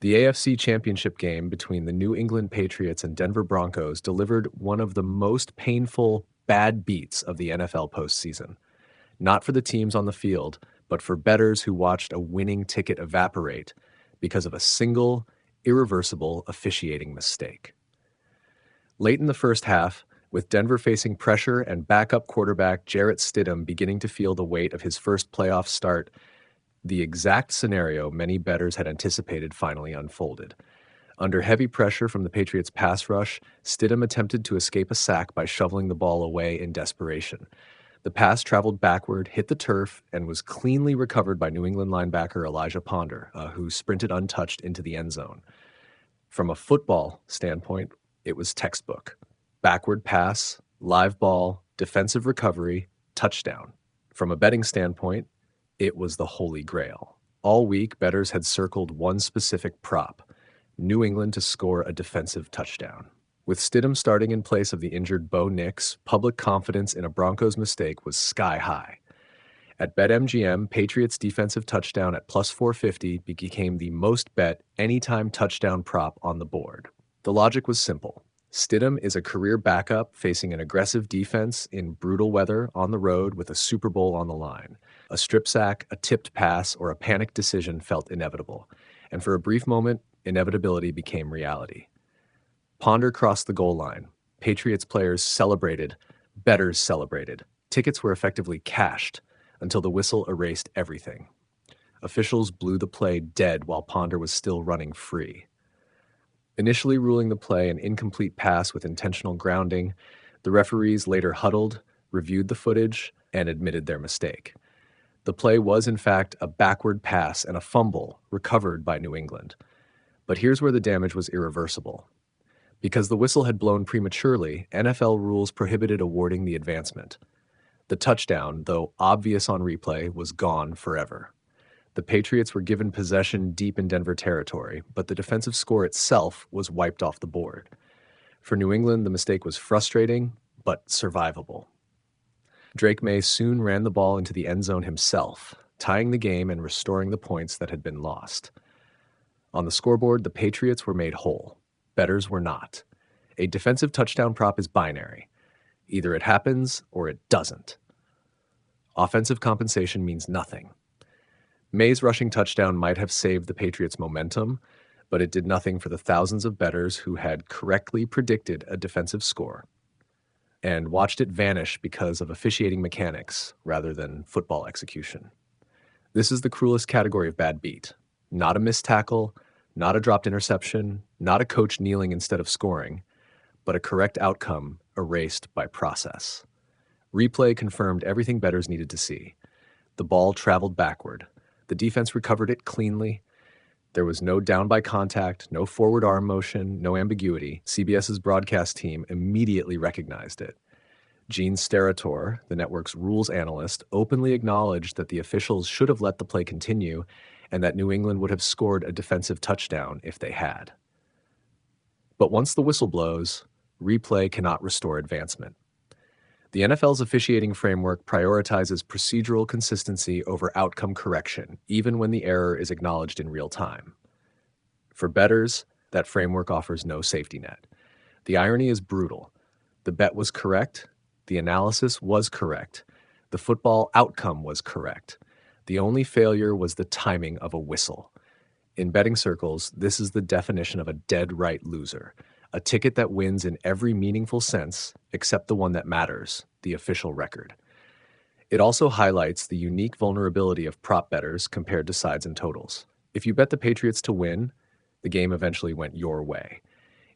The AFC Championship Game between the New England Patriots and Denver Broncos delivered one of the most painful bad beats of the NFL postseason. Not for the teams on the field, but for bettors who watched a winning ticket evaporate because of a single, irreversible officiating mistake. Late in the first half, with Denver facing pressure and backup quarterback Jarrett Stidham beginning to feel the weight of his first playoff start, the exact scenario many bettors had anticipated finally unfolded. Under heavy pressure from the Patriots' pass rush, Stidham attempted to escape a sack by shoveling the ball away in desperation. The pass traveled backward, hit the turf, and was cleanly recovered by New England linebacker Elijah Ponder, who sprinted untouched into the end zone. From a football standpoint, it was textbook. Backward pass, live ball, defensive recovery, touchdown. From a betting standpoint, it was the holy grail. All week, bettors had circled one specific prop: New England to score a defensive touchdown. With Stidham starting in place of the injured Bo Nix, public confidence in a Broncos mistake was sky high. At BetMGM, Patriots defensive touchdown at plus 450 became the most bet anytime touchdown prop on the board. The logic was simple. Stidham is a career backup facing an aggressive defense in brutal weather on the road with a Super Bowl on the line. A strip sack, a tipped pass, or a panicked decision felt inevitable. And for a brief moment, inevitability became reality. Ponder crossed the goal line. Patriots players celebrated. Bettors celebrated. Tickets were effectively cashed until the whistle erased everything. Officials blew the play dead while Ponder was still running free. Initially ruling the play an incomplete pass with intentional grounding, the referees later huddled, reviewed the footage, and admitted their mistake. The play was, in fact, a backward pass and a fumble recovered by New England. But here's where the damage was irreversible. Because the whistle had blown prematurely, NFL rules prohibited awarding the advancement. The touchdown, though obvious on replay, was gone forever. The Patriots were given possession deep in Denver territory, but the defensive score itself was wiped off the board. For New England, the mistake was frustrating, but survivable. Drake Maye soon ran the ball into the end zone himself, tying the game and restoring the points that had been lost. On the scoreboard, the Patriots were made whole. Bettors were not. A defensive touchdown prop is binary. Either it happens or it doesn't. Offensive compensation means nothing. Maye's rushing touchdown might have saved the Patriots' momentum, but it did nothing for the thousands of bettors who had correctly predicted a defensive score and watched it vanish because of officiating mechanics rather than football execution. This is the cruelest category of bad beat. Not a missed tackle, not a dropped interception, not a coach kneeling instead of scoring, but a correct outcome erased by process. Replay confirmed everything bettors needed to see. The ball traveled backward. The defense recovered it cleanly. There was no down by contact, no forward arm motion, no ambiguity. CBS's broadcast team immediately recognized it. Gene Steratore, the network's rules analyst, openly acknowledged that the officials should have let the play continue and that New England would have scored a defensive touchdown if they had. But once the whistle blows, replay cannot restore advancement. The NFL's officiating framework prioritizes procedural consistency over outcome correction, even when the error is acknowledged in real time. For bettors, that framework offers no safety net. The irony is brutal. The bet was correct, the analysis was correct, the football outcome was correct. The only failure was the timing of a whistle. In betting circles, this is the definition of a dead right loser. A ticket that wins in every meaningful sense, except the one that matters, the official record. It also highlights the unique vulnerability of prop bettors compared to sides and totals. If you bet the Patriots to win, the game eventually went your way.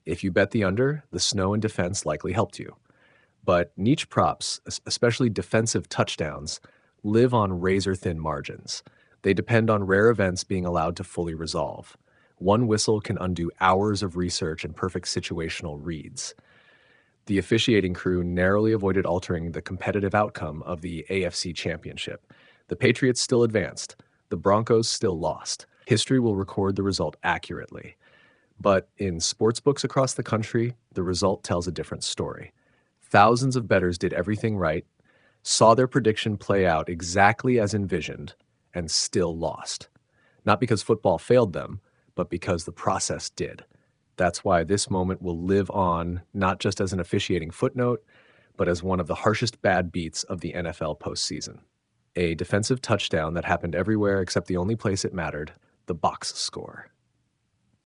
If you bet the under, the snow and defense likely helped you. But niche props, especially defensive touchdowns, live on razor-thin margins. They depend on rare events being allowed to fully resolve. One whistle can undo hours of research and perfect situational reads. The officiating crew narrowly avoided altering the competitive outcome of the AFC Championship. The Patriots still advanced. The Broncos still lost. History will record the result accurately. But in sportsbooks across the country, the result tells a different story. Thousands of bettors did everything right, saw their prediction play out exactly as envisioned, and still lost. Not because football failed them, but because the process did. That's why this moment will live on, not just as an officiating footnote, but as one of the harshest bad beats of the NFL postseason. A defensive touchdown that happened everywhere except the only place it mattered, the box score.